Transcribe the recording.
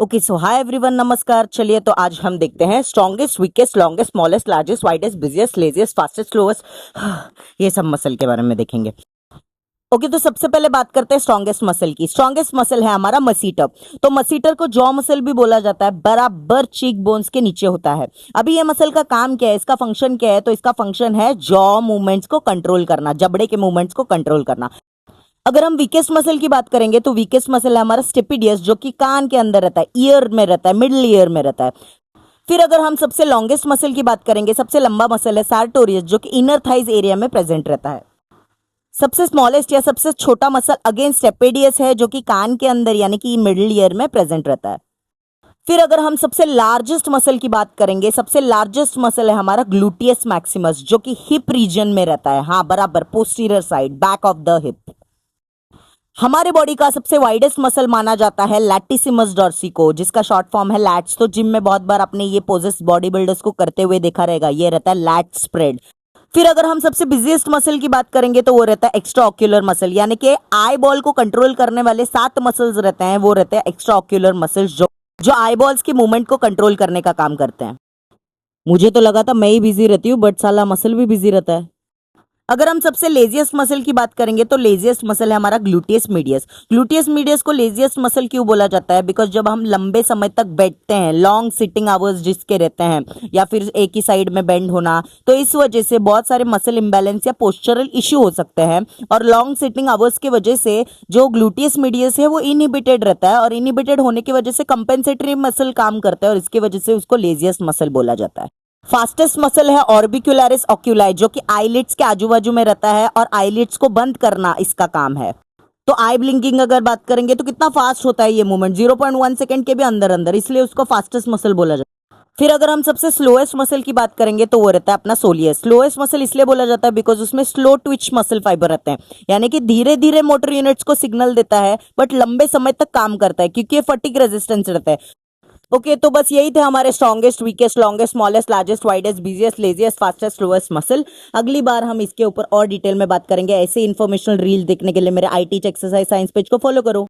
Okay so hi everyone, नमस्कार। चलिए तो आज हम देखते हैं strongest, weakest, longest, smallest, largest, widest, busiest, laziest, fastest, slowest, ये सब मसल के बारे में देखेंगे। ओके तो सबसे पहले बात करते हैं स्ट्रॉन्गेस्ट मसल की। स्ट्रॉन्गेस्ट मसल है हमारा मसीटर। तो मसीटर को जॉ मसल भी बोला जाता है, बराबर चीक बोन्स के नीचे होता है। अभी ये मसल का काम क्या है, इसका फंक्शन क्या है? तो इसका फंक्शन है जॉ मूवमेंट्स को कंट्रोल करना, जबड़े के मूवमेंट्स को कंट्रोल करना। अगर हम वीकेस्ट मसल की बात करेंगे तो वीकेस्ट मसल है हमारा स्टेपिडियस, जो कि कान के अंदर रहता है, ईयर में रहता है, मिडिल ईयर में रहता है। फिर अगर हम सबसे लॉन्गेस्ट मसल की बात करेंगे, सबसे लंबा मसल है सार्टोरियस, जो कि इनर थाइज एरिया में प्रेजेंट रहता है। सबसे स्मॉलेस्ट या सबसे छोटा मसल अगेन स्टेपेडियस है, जो कि कान के अंदर यानी कि मिडिल ईयर में प्रेजेंट रहता है। फिर अगर हम सबसे लार्जेस्ट मसल की बात करेंगे, सबसे लार्जेस्ट मसल है हमारा ग्लूटियस मैक्सिमस, जो कि हिप रीजन में रहता है। हाँ, बराबर posterior side, back of the hip. हमारे बॉडी का सबसे वाइडेस्ट मसल माना जाता है लैटिसिमस डॉर्सी को, जिसका शॉर्ट फॉर्म है लैट्स। तो जिम में बहुत बार आपने ये पोजेस बॉडी बिल्डर्स को करते हुए देखा रहेगा, ये रहता है लैट स्प्रेड। फिर अगर हम सबसे बिजिएस्ट मसल की बात करेंगे तो वो रहता है एक्स्ट्रा ऑक्यूलर मसल, यानी कि आई बॉल को कंट्रोल करने वाले 7 मसल्स रहते हैं, वो रहते हैं एक्स्ट्रा ऑक्यूलर मसल्स, जो आई बॉल्स की मूवमेंट को कंट्रोल करने का काम करते हैं। मुझे तो लगा था मैं ही बिजी रहती हूँ, बट साला मसल भी बिजी रहता है। अगर हम सबसे लेजिएस्ट मसल की बात करेंगे तो लेजिएस्ट मसल है हमारा ग्लूटियस मीडियस। ग्लूटियस मीडियस को लेजिएस्ट मसल क्यों बोला जाता है? बिकॉज जब हम लंबे समय तक बैठते हैं, लॉन्ग सिटिंग आवर्स जिसके रहते हैं, या फिर एक ही साइड में बेंड होना, तो इस वजह से बहुत सारे मसल इंबैलेंस या पोस्चरल इश्यू हो सकते हैं। और लॉन्ग सिटिंग आवर्स की वजह से जो ग्लूटियस मीडियस है वो इनहिबिटेड रहता है, और इनहिबिटेड होने की वजह से कंपेंसेटरी मसल काम करता है, और इसकी वजह से उसको लेजिएस्ट मसल बोला जाता है। फास्टेस्ट मसल है ऑर्बिक्युलरिस ऑक्यूलाई, जो कि आईलिड्स के आजू बाजू में रहता है, और आईलिड्स को बंद करना इसका काम है। तो आई ब्लिंकिंग अगर बात करेंगे तो कितना फास्ट होता है ये मूवमेंट, 0.1 सेकंड के भी अंदर अंदर, इसलिए उसको फास्टेस्ट मसल बोला जाता है। फिर अगर हम सबसे स्लोएस्ट मसल की बात करेंगे तो वो रहता है अपना सोलियस। स्लोएस्ट मसल इसलिए बोला जाता है बिकॉज उसमें स्लो ट्विच मसल फाइबर रहते हैं, यानी कि धीरे धीरे मोटर यूनिट्स को सिग्नल देता है, बट लंबे समय तक काम करता है क्योंकि ये फटीग रेजिस्टेंस रहता है। ओके तो बस यही थे हमारे strongest, weakest, longest, smallest, largest, widest, busiest, laziest, fastest, slowest muscle. अगली बार हम इसके ऊपर और डिटेल में बात करेंगे। ऐसे इन्फॉर्मेशनल रील देखने के लिए मेरे I teach exercise science page को फॉलो करो।